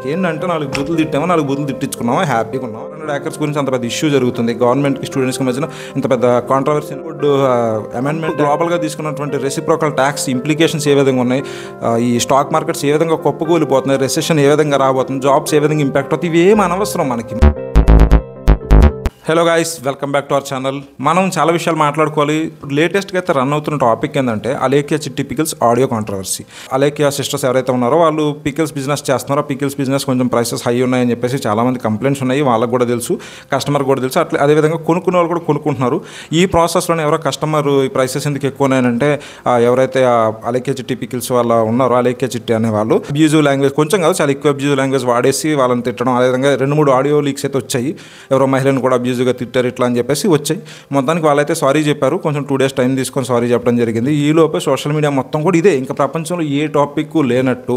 మనకేంటంటే 4 బూతులు తిట్టామో 4 బూతులు తిట్టించుకున్నామో హ్యాపీగా ఉన్నాం. 200 acres గురించి అంత పెద్ద ఇష్యూ జరుగుతుంది. గవర్నమెంట్కి స్టూడెంట్స్కి మధ్యన ఇంత పెద్ద కాంట్రవర్సీ. అమెండ్మెంట్ గ్లోబల్గా తీసుకున్నటువంటి రెసిప్రోకల్ ట్యాక్స్ ఇంప్లికేషన్స్ ఏ విధంగా ఉన్నాయి, ఈ స్టాక్ మార్కెట్స్ ఏ విధంగా కుప్పకూలిపోతున్నాయి, రెసెషన్ ఏ విధంగా రాబోతుంది, జాబ్స్ ఏ విధంగా ఇంపాక్ట్ అవుతుంది, ఇవేం అనవసరం మనకి. Hello guys, welcome back to our channel. మనం చాలా విషయాలు మాట్లాడుకోవాలి. లేటెస్ట్గా అయితే రన్ అవుతున్న టాపిక్ ఏంటంటే అలేఖ్య చిట్టి pickles audio controversy. Alekhya sisters ఎవరైతే ఉన్నారో వాళ్ళు పికిల్స్ బిజినెస్ చేస్తున్నారో, పికిల్స్ బిజినెస్ కొంచెం ప్రైసెస్ హై ఉన్నాయని చెప్పేసి చాలామంది కంప్లైంట్స్ ఉన్నాయి. వాళ్ళకి కూడా తెలుసు, కస్టమర్ కూడా తెలుసు. అట్లా అదేవిధంగా కొనుక్కునే వాళ్ళు కూడా కొనుక్కుంటున్నారు. ఈ ప్రాసెస్లోనే ఎవరో కస్టమర్ ఈ ప్రైసెస్ ఎందుకు ఎక్కువ ఉన్నాయంటే ఎవరైతే అలేఖ్య చిట్టి పికిల్స్ వాళ్ళ ఉన్నారో, అలేఖ్య చిట్టి అనే వాళ్ళు అబ్యూజివ్ లాంగ్వేజ్, కొంచెం కాదు చాలా ఎక్కువ అబ్యూజివ్ లాంగ్వేజ్ వాడేసి వాళ్ళని తిట్టడం, అదేవిధంగా 2-3 ఆడియో లీక్స్ అయితే వచ్చాయి. ఎవరో మహిళను కూడా అబ్యూజివ్గా తిట్టారు ఇట్లా అని చెప్పేసి వచ్చాయి. మొత్తానికి వాళ్ళైతే సారీ చెప్పారు. కొంచెం 2 days టైం తీసుకొని సారీ చెప్పడం జరిగింది. ఈ లోపే సోషల్ మీడియా మొత్తం కూడా ఇదే, ఇంకా ప్రపంచంలో ఏ టాపిక్ లేనట్టు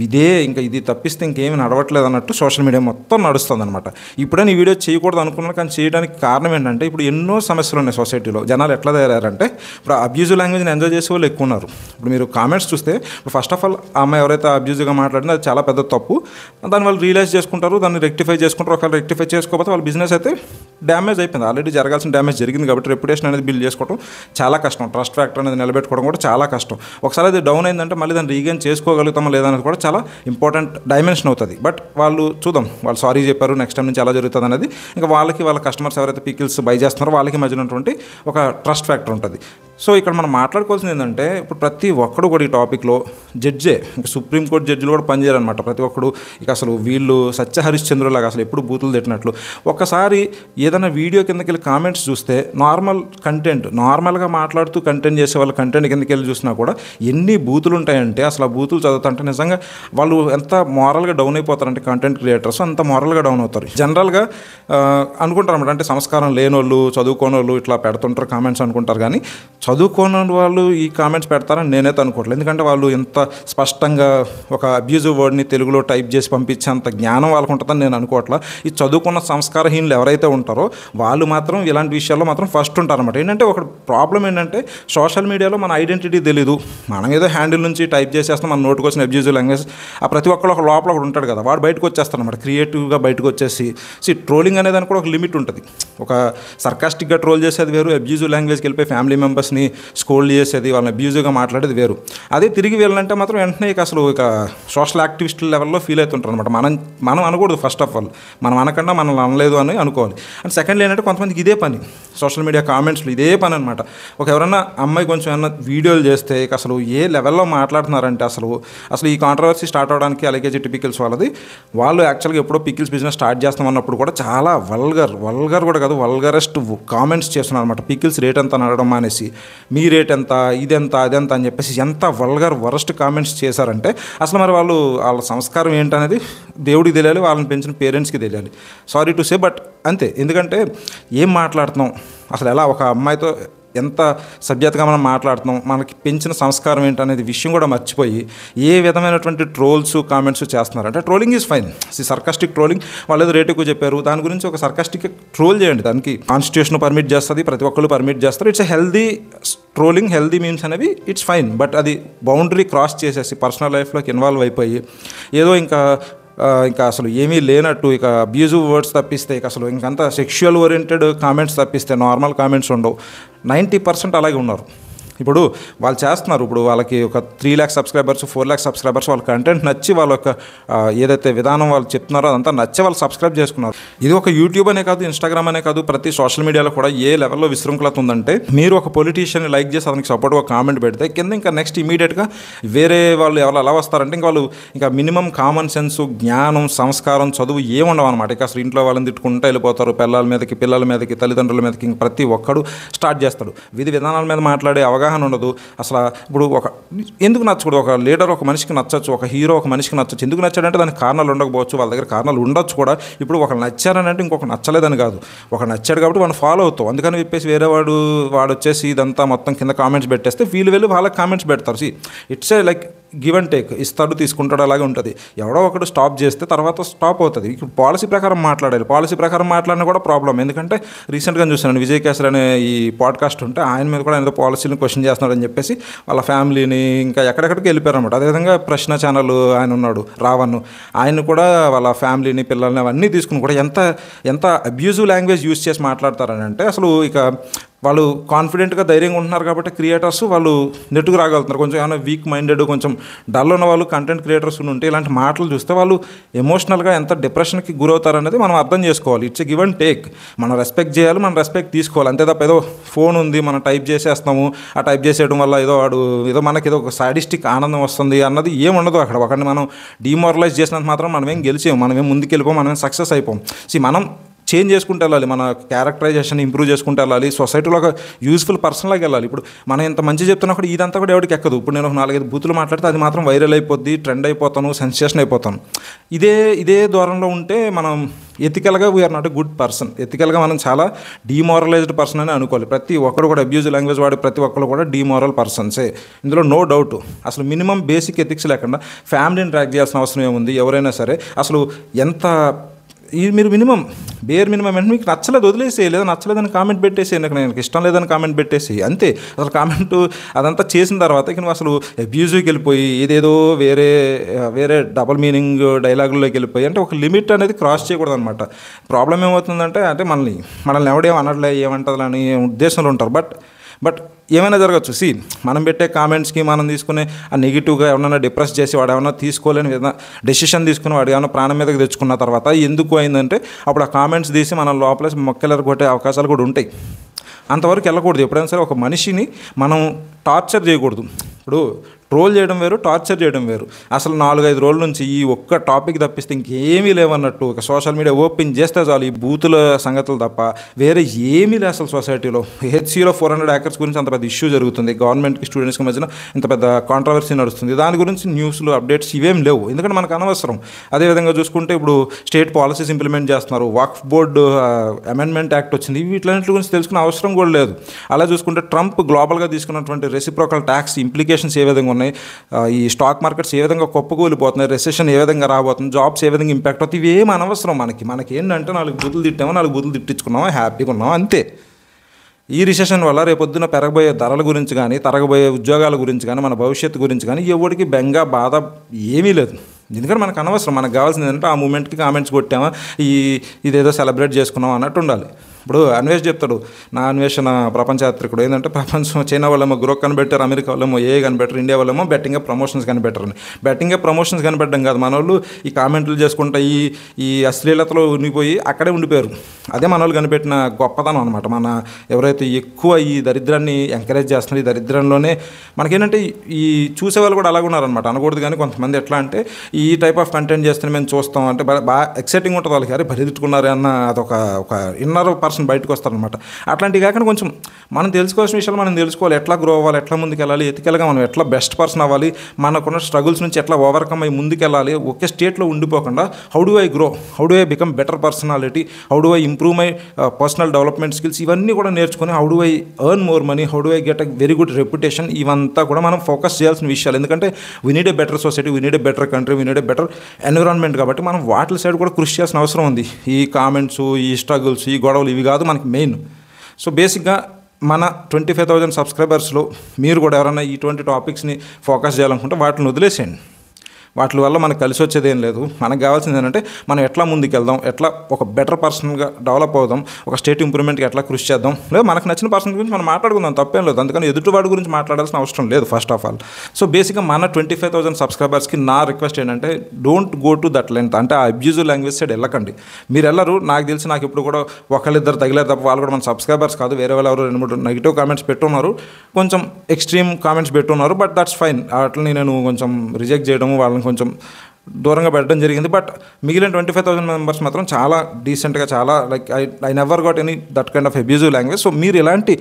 ఇదే, ఇంకా ఇది తప్పిస్తే ఇంకేమి నడవట్లేదు అన్నట్టు సోషల్ మీడియా మొత్తం నడుస్తుంది అనమాట. ఇప్పుడే ఈ వీడియో చేయకూడదు అనుకున్నాను, కానీ చేయడానికి కారణం ఏంటంటే ఇప్పుడు ఎన్నో సమస్యలు ఉన్నాయి సొసైటీలో. జనాలు ఎట్లా తయారంటే ఇప్పుడు అబ్యూజివ్ లాంగ్వేజ్ని ఎంజాయ్ చేసే వాళ్ళు ఎక్కువ ఉన్నారు. ఇప్పుడు మీరు కామెంట్స్ చూస్తే ఫస్ట్ ఆఫ్ ఆల్ ఆ అమ్మాయి ఎవరైతే అబ్యూజివ్గా మాట్లాడినా అది చాలా పెద్ద తప్పు. దాన్ని వాళ్ళు రియలైజ్ చేసుకుంటారు, దాన్ని రెక్టిఫై చేసుకుంటారు. ఒకవేళ రెక్టిఫై చేసుకోకపోతే వాళ్ళ బిజినెస్ అయితే డ్యామేజ్ అయిపోయింది. ఆల్రెడీ జరగాల్సిన డ్యామేజ్ జరిగింది కాబట్టి రెప్యుటేషన్ అనేది బిల్డ్ చేసుకోవడం చాలా కష్టం. ట్రస్ట్ ఫ్యాక్టర్ అనేది నిలబెట్టుకోవడం కూడా చాలా కష్టం. ఒకసారి అది డౌన్ అయిందంటే మళ్ళీ దాన్ని రీగైన్ చేసుకోగలుగుతామా లేదా అనేది కూడా చాలా ఇంపార్టెంట్ డైమెన్షన్ అవుతుంది. బట్ వాళ్ళు చూద్దాం, వాళ్ళు సారీ చెప్పారు, నెక్స్ట్ టైం నుంచి ఎలా జరుగుతుంది అనేది ఇంకా వాళ్ళ కస్టమర్స్ ఎవరైతే పికిల్స్ బై చేస్తున్నారో వాళ్ళకి మధ్య ఉన్నటువంటి ఒక ట్రస్ట్ ఫ్యాక్టర్ ఉంటుంది. సో ఇక్కడ మనం మాట్లాడుకోవాల్సింది ఏంటంటే ఇప్పుడు ప్రతి ఒక్కడు కూడా ఈ టాపిక్లో జడ్జే, ఇంకా సుప్రీంకోర్టు జడ్జిలు కూడా పనిచేయాలన్నమాట. ప్రతి ఒక్కడు ఇక అసలు వీళ్ళు సత్య హరిశ్చంద్రులాగా అసలు ఎప్పుడు బూతులు తిట్టినట్లు. ఒక్కసారి ఏదైనా వీడియో కిందకి వెళ్ళి కామెంట్స్ చూస్తే నార్మల్ కంటెంట్, నార్మల్గా మాట్లాడుతూ కంటెంట్ చేసే వాళ్ళ కంటెంట్ కిందకి వెళ్ళి చూసినా కూడా ఎన్ని బూతులు ఉంటాయంటే అసలు ఆ బూతులు చదువుతుంటే నిజంగా వాళ్ళు ఎంత మోరల్గా డౌన్ అయిపోతారంటే కంటెంట్ క్రియేటర్స్ అంత మోరల్గా డౌన్ అవుతారు. జనరల్గా అనుకుంటారు అన్నమాట, అంటే సంస్కారం లేని వాళ్ళు, చదువుకోని వాళ్ళు ఇట్లా పెడుతుంటారు కామెంట్స్ అనుకుంటారు. కానీ చదువుకోని వాళ్ళు ఈ కామెంట్స్ పెడతారని నేనైతే అనుకోవట్లేదు. ఎందుకంటే వాళ్ళు ఎంత స్పష్టంగా ఒక అబ్యూజివ్ వర్డ్ని తెలుగులో టైప్ చేసి పంపించేంత జ్ఞానం వాళ్ళకు ఉంటుందని నేను అనుకోవట్లా. ఈ చదువుకున్న సంస్కారహీనులు ఎవరైతే ఉంటారో వాళ్ళు మాత్రం ఇలాంటి విషయాల్లో మాత్రం ఫస్ట్ ఉంటారన్నమాట. ఏంటంటే ఒక ప్రాబ్లం ఏంటంటే సోషల్ మీడియాలో మన ఐడెంటిటీ తెలీదు. మనం ఏదో హ్యాండిల్ నుంచి టైప్ చేసేస్తాం, మన నోటుకు వచ్చిన అబ్యూజివ్ లాంగ్వేజ్ ఆ ప్రతి ఒక్కరు ఒక లోపల ఒకటి ఉంటాడు కదా, వాడు బయటకు వచ్చేస్తాడు అనమాట. క్రియేటివ్గా బయటకు వచ్చేసి ట్రోలింగ్ అనేది కూడా ఒక లిమిట్ ఉంటుంది. ఒక సర్కాస్టిక్గా ట్రోల్ చేసేది వేరు, అబ్యూజివ్ లాంగ్వేజ్కి వెళ్ళిపోయి ఫ్యామిలీ మెంబర్స్ని స్కోల్డ్ చేసేది, వాళ్ళని అబ్యూజివ్గా మాట్లాడేది వేరు. అదే తిరిగి వెళ్ళాలంటే మాత్రం వెంటనే అసలు ఇక సోషల్ యాక్టివిస్టుల లెవెల్లో ఫీల్ అవుతుంటారు అనమాట. మనం అనకూడదు. ఫస్ట్ ఆఫ్ ఆల్ మనం అనకుండా మనల్ని అనలేదు అని అనుకోవాలి. అండ్ సెకండ్లీ ఏంటంటే కొంతమందికి ఇదే పని, సోషల్ మీడియా కామెంట్స్లో ఇదే పని అనమాట. ఎవరైనా అమ్మాయి కొంచెం ఏమన్నా వీడియోలు చేస్తే ఇక అసలు ఏ లెవెల్లో మాట్లాడుతున్నారంటే అసలు ఈ కాంట్రవర్సీ స్టార్ట్ అవడానికి అలాగే చిట్టి పికిల్స్ వాళ్ళది, వాళ్ళు యాక్చువల్గా ఎప్పుడో పికిల్స్ బిజినెస్ స్టార్ట్ చేస్తాం అన్నప్పుడు కూడా చాలా వల్గర్ కూడా కాదు, వల్గరెస్ట్ కామెంట్స్ చేస్తున్నారు అనమాట. పికిల్స్ రేట్ ఎంత అనడం మానేసి మీ రేట్ ఎంత, ఇదెంత, అదెంత అని చెప్పేసి ఎంత వరస్ట్ కామెంట్స్ చేశారంటే అసలు మరి వాళ్ళ సంస్కారం ఏంటనేది దేవుడికి తెలియాలి, వాళ్ళని పెంచిన పేరెంట్స్కి తెలియాలి. సారీ టు సే, బట్ అంతే. ఎందుకంటే ఏం మాట్లాడుతున్నాం అసలు, ఎలా ఒక అమ్మాయితో ఎంత సభ్యతగా మనం మాట్లాడుతున్నాం, మనకి పెంచిన సంస్కారం ఏంటనేది విషయం కూడా మర్చిపోయి ఏ విధమైనటువంటి ట్రోల్స్ కామెంట్స్ చేస్తున్నారు. అంటే trolling is fine, sarcastic trolling. వాళ్ళు ఏదో రేట్ ఎక్కువ చెప్పారు దాని గురించి ఒక సర్కాస్టిక్ ట్రోల్ చేయండి, దానికి కాన్స్టిట్యూషన్ పర్మిట్ చేస్తుంది, ప్రతి ఒక్కళ్ళు పర్మిట్ చేస్తారు. It's a healthy trolling, healthy memes అనేవి ఇట్స్ ఫైన్. బట్ అది బౌండరీ క్రాస్ చేసేసి పర్సనల్ లైఫ్లోకి ఇన్వాల్వ్ అయిపోయి ఏదో ఇంకా అసలు ఏమీ లేనట్టు ఇక అబ్యూజివ్ వర్డ్స్ తప్పిస్తే ఇక అసలు ఇంకంతా సెక్షువల్ ఓరియంటెడ్ కామెంట్స్ తప్పిస్తే నార్మల్ కామెంట్స్ ఉండవు. 90% అలాగే ఉన్నారు. ఇప్పుడు వాళ్ళు చేస్తున్నారు, ఇప్పుడు వాళ్ళకి ఒక 3 lakh సబ్స్క్రైబర్స్, 4 lakh సబ్స్క్రైబర్స్, వాళ్ళ కంటెంట్ నచ్చి వాళ్ళ యొక్క ఏదైతే విధానం వాళ్ళు చెప్తున్నారో అదంతా నచ్చి వాళ్ళు సబ్స్క్రైబ్ చేసుకున్నారు. ఇది ఒక యూట్యూబ్ అనే కాదు, ఇన్స్టాగ్రామ్ అనే కాదు, ప్రతి సోషల్ మీడియాలో కూడా ఏ లెవెల్లో విశృంఖలత ఉందంటే మీరు ఒక పొలిటీషియన్ని లైక్ చేసి అతనికి సపోర్ట్గా కామెంట్ పెడితే కింద ఇంకా నెక్స్ట్ ఇమీడియట్గా వేరే వాళ్ళు ఎవరు ఎలా వస్తారంటే ఇంకా వాళ్ళు ఇంకా మినిమం కామన్ సెన్స్, జ్ఞానం, సంస్కారం, చదువు ఏముండవు అనమాట. ఇక అసలు ఇంట్లో వాళ్ళని తిట్టుకుంటూ వెళ్ళిపోతారు, పిల్లల మీదకి, తల్లిదండ్రుల మీదకి, ఇంక ప్రతి ఒక్కడు స్టార్ట్ చేస్తాడు. విధి విధానాల మీద మాట్లాడే అవగాహన ఉండదు. అసలు ఇప్పుడు ఎందుకు నచ్చకూడదు? ఒక లీడర్ ఒక మనిషికి నచ్చచ్చు, ఒక హీరో ఒక మనిషికి నచ్చచ్చు. ఎందుకు నచ్చాడంటే దానికి కారణాలు ఉండకపోవచ్చు, వాళ్ళ దగ్గర కారణాలు ఉండొచ్చు కూడా. ఇప్పుడు ఒక నచ్చారని అంటే ఇంకొక నచ్చలేదని కాదు, ఒక నచ్చాడు కాబట్టి మనం ఫాలో అవుతాం. అందుకని చెప్పేసి వేరే వాడు వచ్చేసి ఇదంతా మొత్తం కింద కామెంట్స్ పెట్టేస్తే వీళ్ళు వెళ్ళి వాళ్ళకి కామెంట్స్ పెడతారు. It's like give and take, ఇస్తాడు తీసుకుంటాడు, అలాగే ఉంటుంది. ఎవడో ఒకడు స్టాప్ చేస్తే తర్వాత స్టాప్ అవుతుంది. ఇప్పుడు పాలసీ ప్రకారం మాట్లాడాలి, పాలసీ ప్రకారం మాట్లాడినా కూడా ప్రాబ్లం. ఎందుకంటే రీసెంట్గా చూసాను విజయ్ కేసరి అనే ఈ పాడ్కాస్ట్ ఉంటే ఆయన మీద కూడా ఏదో పాలసీని క్వశ్చన్ చేస్తున్నాడని చెప్పేసి వాళ్ళ ఫ్యామిలీని ఇంకా ఎక్కడెక్కడికి వెళ్ళిపోయారన్నమాట. అదేవిధంగా ప్రశ్న ఛానల్ ఆయన ఉన్నాడు రావణ్, ఆయన కూడా వాళ్ళ ఫ్యామిలీని పిల్లల్ని అవన్నీ తీసుకుని కూడా ఎంత అబ్యూజివ్ లాంగ్వేజ్ యూజ్ చేసి మాట్లాడతారని అంటే అసలు ఇక వాళ్ళు కాన్ఫిడెంట్గా ధైర్యంగా ఉంటున్నారు కాబట్టి క్రియేటర్స్ వాళ్ళు నెట్టుకు రాగలుగుతున్నారు. కొంచెం ఏమైనా వీక్ మైండెడ్ కొంచెం డల్ ఉన్న వాళ్ళు కంటెంట్ క్రియేటర్స్ ఉంటే ఇలాంటి మాటలు చూస్తే వాళ్ళు ఎమోషనల్గా ఎంత డిప్రెషన్కి గురవుతారనేది మనం అర్థం చేసుకోవాలి. It's give and take. మనం రెస్పెక్ట్ చేయాలి, మనం రెస్పెక్ట్ తీసుకోవాలి. అంతే తప్ప ఏదో ఫోన్ ఉంది మనం టైప్ చేసేస్తాము, ఆ టైప్ చేసేయడం వల్ల ఏదో మనకి ఏదో ఒక సాడిస్టిక్ ఆనందం వస్తుంది అన్నది ఏముండదు అక్కడ. ఒకరిని మనం డిమారలైజ్ చేసినంత మాత్రం మనమేం గెలిచాము, మనమేం ముందుకెళ్ళిపోం, మనమేం సక్సెస్ అయిపోం. మనం చేంజ్ చేసుకుంటూ వెళ్ళాలి, మన క్యారెక్టరైజేషన్ ఇంప్రూవ్ చేసుకుంటూ వెళ్ళాలి, సొసైటీలో ఒక యూస్ఫుల్ పర్సన్లాగా వెళ్ళాలి. ఇప్పుడు మనం ఎంత మంచి చెప్తున్నప్పుడు ఇదంతా కూడా ఎవరికి ఎక్కదు. ఇప్పుడు నేను ఒక 4-5 బూతులు మాట్లాడితే అది మాత్రం వైరల్ అయిపోద్ది, ట్రెండ్ అయిపోతాను, సెన్సేషన్ అయిపోతాను. ఇదే దూరంలో ఉంటే మనం ఎథికల్గా we're not a good person. ఎథికల్గా మనం చాలా డిమారలైజ్డ్ పర్సన్ అని అనుకోవాలి. ప్రతి ఒక్కరు కూడా అబ్యూజ్ లాంగ్వేజ్ వాడే ప్రతి ఒక్కరు కూడా డిమారల్ పర్సన్సే, ఇందులో నో డౌట్. అసలు మినిమం బేసిక్ ఎథిక్స్ లేకుండా ఫ్యామిలీని ట్రాక్ చేయాల్సిన అవసరం ఏముంది? ఎవరైనా సరే అసలు మీరు మినిమం బేర్ మినిమం అంటే మీకు నచ్చలేదు వదిలేసి, లేదా నచ్చలేదని కామెంట్ పెట్టేసి, నాకు ఇష్టం లేదని కామెంట్ పెట్టేసి అంతే. అసలు కామెంట్ అదంతా చేసిన తర్వాత ఇక నువ్వు అసలు అబ్యూజివ్కి వెళ్ళిపోయి ఏదేదో వేరే డబుల్ మీనింగ్ డైలాగుల్లోకి వెళ్ళిపోయి అంటే ఒక లిమిట్ అనేది క్రాస్ చేయకూడదు అనమాట. ప్రాబ్లం ఏమవుతుందంటే మనల్ని ఎవడేం అనట్లే ఏమంటుందని అనే ఉద్దేశంలో ఉంటారు. బట్ ఏమైనా జరగచ్చు. మనం పెట్టే కామెంట్స్కి మనం తీసుకునే ఆ నెగిటివ్గా ఎవరైనా డిప్రెస్ చేసి వాడు ఏమైనా తీసుకోలేని విధంగా డెసిషన్ తీసుకుని వాడు ఏమైనా ప్రాణం మీదకి తెచ్చుకున్న తర్వాత ఎందుకు అయిందంటే అప్పుడు ఆ కామెంట్స్ తీసి మనం లోపల మొక్కలు కొట్టే అవకాశాలు కూడా ఉంటాయి. అంతవరకు వెళ్ళకూడదు. ఎప్పుడైనా సరే ఒక మనిషిని మనం టార్చర్ చేయకూడదు. ఇప్పుడు ట్రోల్ చేయడం వేరు, టార్చర్ చేయడం వేరు. అసలు 4-5 రోజుల నుంచి ఈ ఒక్క టాపిక్ తప్పిస్తే ఇంకేమీ లేవన్నట్టు ఒక సోషల్ మీడియా ఓపెన్ చేస్తే చాలు ఈ బూతుల సంగతులు తప్ప వేరే ఏమీ లేదు అసలు సొసైటీలో. హెచ్సిలో 400 acres గురించి అంత పెద్ద ఇష్యూ జరుగుతుంది, గవర్నమెంట్కి స్టూడెంట్స్కి మధ్యన ఇంత పెద్ద కాంట్రవర్సీ నడుస్తుంది. దాని గురించి న్యూస్లు అప్డేట్స్ ఇవేం లేవు, ఎందుకంటే మనకు అనవసరం. అదేవిధంగా చూసుకుంటే ఇప్పుడు స్టేట్ పాలసీస్ ఇంప్లిమెంట్ చేస్తున్నారు, వక్ఫ్ బోర్డు అమెండ్మెంట్ యాక్ట్ వచ్చింది, వీటిలన్నింటి గురించి తెలుసుకునే అవసరం కూడా లేదు. అలా చూసుకుంటే ట్రంప్ గ్లోబల్గా తీసుకున్నటువంటి రెసిప్రోకల్ ట్యాక్స్ ఇంప్లికేషన్స్ ఏ విధంగా ఉన్నాయి, ఈ స్టాక్ మార్కెట్స్ ఏ విధంగా కుప్పకూలిపోతున్నాయి, రెసెషన్ ఏ విధంగా రాబోతుంది, జాబ్స్ ఏ విధంగా ఇంపాక్ట్ అవుతుంది, ఇవేం అనవసరం మనకి ఏంటంటే 4 బూతులు తిట్టామో 4 బూతులు తిట్టించుకున్నామో హ్యాపీగా ఉన్నామో అంతే. ఈ రిసెషన్ వల్ల రేపొద్దున పెరగబోయే ధరల గురించి కానీ, తరగబోయే ఉద్యోగాల గురించి కానీ, మన భవిష్యత్తు గురించి కానీ ఎవరికి బెంగ బాధ ఏమీ లేదు. ఎందుకంటే మనకు అనవసరం. మనకు కావాల్సింది ఏంటంటే ఆ మూమెంట్కి కామెంట్స్ కొట్టామా, ఇదేదో సెలబ్రేట్ చేసుకున్నాం అన్నట్టు ఉండాలి. ఇప్పుడు అన్వేష్ చెప్తాడు, నా అన్వేషణ ప్రపంచ యాత్రికుడు ఏంటంటే ప్రపంచం చైనా వాళ్ళేమో గ్రోత్ కనిపెట్టారు, అమెరికా వాళ్ళేమో కనిపెట్టారు, ఇండియా వాళ్ళేమో బెట్టింగ్ ప్రమోషన్స్ కనిపెట్టారని. బెట్టింగ్ ప్రమోషన్స్ కనిపెట్టడం కాదు, మన వాళ్ళు ఈ కామెంట్లు చేసుకుంటా ఈ అశ్లీలతలో ఉండిపోయి అక్కడే ఉండిపోయారు. అదే మన వాళ్ళు కనిపెట్టిన గొప్పతనం అనమాట. మన ఎవరైతే ఎక్కువ ఈ దరిద్రాన్ని ఎంకరేజ్ చేస్తున్నారు, ఈ దరిద్రంలోనే మనకేంటంటే ఈ చూసేవాళ్ళు కూడా అలాగే ఉన్నారనమాట. అనకూడదు కానీ కొంతమంది ఎట్లా అంటే ఈ టైప్ ఆఫ్ కంటెంట్ చేస్తే మేము చూస్తాం అంటే బాగా ఎక్సైటింగ్ ఉంటుంది వాళ్ళకి, అరే బలిదిట్టుకున్నారు అన్న అదొక ఇన్నర్ పర్సన్ బయటకు వస్తారనమాట. అట్లాంటివి కాకుండా కొంచెం మనం తెలుసుకోవాల్సిన విషయాలు మనం తెలుసుకోవాలి, ఎట్లా గ్రో అవ్వాలి, ఎట్లా ముందుకు వెళ్ళాలి, ఎథికల్గా మనం ఎట్లా బెస్ట్ పర్సన్ అవ్వాలి, మనకున్న స్ట్రగుల్స్ నుంచి ఎట్లా ఓవర్కమ్ అయ్యి ముందుకు వెళ్ళాలి, ఒకే స్టేట్లో ఉండిపోకుండా how do I grow, how do I become better personality, how do I improve my personal development skills, ఇవన్నీ కూడా నేర్చుకొని how do I earn more money, how do I get a very good reputation, ఇవంతా కూడా మనం focus చేయాల్సిన విషయాలు. ఎందుకంటే we need a better society, we need a better country, we need a better environment. కాబట్టి మనం వాటి సైడ్ కూడా కృషి చేయాల్సిన అవసరం ఉంది. ఈ కామెంట్స్, ఈ స్ట్రగుల్స్, ఈ గొడవలు ఇవి కాదు మనకి మెయిన్. సో బేసిక్గా మన 25,000 సబ్స్క్రైబర్స్లో మీరు కూడా ఎవరైనా ఇటువంటి టాపిక్స్ని ఫోకస్ చేయాలనుకుంటే వాటిని వదిలేసేయండి. వాటి వల్ల మనకు కలిసి వచ్చేది ఏం లేదు. మనకు కావాల్సింది ఏంటంటే మనం ఎట్లా ముందుకు వెళ్దాం, ఎట్లా ఒక బెటర్ పర్సన్గా డెవలప్ అవుదాం, ఒక స్టేట్ ఇంప్రూవ్మెంట్కి ఎట్లా కృషి చేద్దాం, లేదా మనకు నచ్చిన పర్సన్ గురించి మనం మాట్లాడుకుందాం, తప్పేం లేదు. అందుకని ఎదుటివాడి గురించి మాట్లాడాల్సిన అవసరం లేదు ఫస్ట్ ఆఫ్ ఆల్. సో బేసిక్గా మన 25,000 సబ్స్క్రైబర్స్కి నా రిక్వెస్ట్ ఏంటంటే don't go to that length. అంటే ఆ అబ్యూజివ్ లాంగ్వేజ్ సైడ్ వెళ్ళకండి. మీరు వెళ్ళరు, నాకు తెలిసి నాకు ఇప్పుడు కూడా ఒకళ్ళిద్దరు తగిలేరు తప్ప వాళ్ళు కూడా మన సబ్స్క్రైబర్స్ కాదు, వేరే వాళ్ళు ఎవరు 2-3 నెగిటివ్ కామెంట్స్ పెట్టున్నారు, కొంచెం ఎక్స్ట్రీమ్ కామెంట్స్ పెట్టున్నారు. But that's fine. వాటిని నేను కొంచెం రిజెక్ట్ చేయడం, వాళ్ళని కొంచెం దూరంగా పెట్టడం జరిగింది. బట్ మిగిలిన 25,000 మెంబర్స్ మాత్రం చాలా డీసెంట్గా, చాలా like I never got any that kind of abusive language. So మీరు ఇలాంటి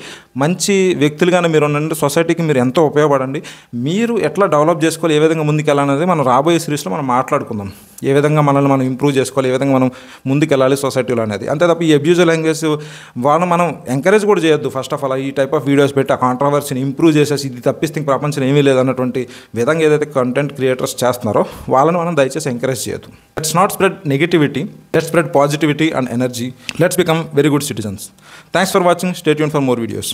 మంచి వ్యక్తులుగానే మీరు ఉండండి, సొసైటీకి మీరు ఎంతో ఉపయోగపడండి. మీరు ఎట్లా డెవలప్ చేసుకోవాలి, ఏ విధంగా ముందుకు వెళ్ళాలనేది మనం రాబోయే సిరీస్లో మనం మాట్లాడుకుందాం. ఏ విధంగా మనల్ని మనం ఇంప్రూవ్ చేసుకోవాలి, ఏ విధంగా మనం ముందుకెళ్ళాలి సొసైటీలో అనేది. అంతే తప్ప ఈ అబ్యూజివ్ లాంగ్వేజ్ వాళ్ళని మనం ఎంకరేజ్ కూడా చేయొద్దు. ఫస్ట్ ఆఫ్ ఆల్ ఈ టైప్ ఆఫ్ వీడియోస్ పెట్టి ఆ కాంట్రవర్సీని ఇంప్రూవ్ చేసేసి ఇది తప్పిస్తే ఇంక ప్రపంచం ఏమీ లేదన్నటువంటి విధంగా ఏదైతే కంటెంట్ క్రియేటర్స్ చేస్తున్నారో వాళ్ళని మనం దయచేసి ఎంకరేజ్ చేయొద్దు. Let's not spread negativity, let's spread positivity and energy. Let's become very good citizens. Thanks for watching. Stay tune for more videos.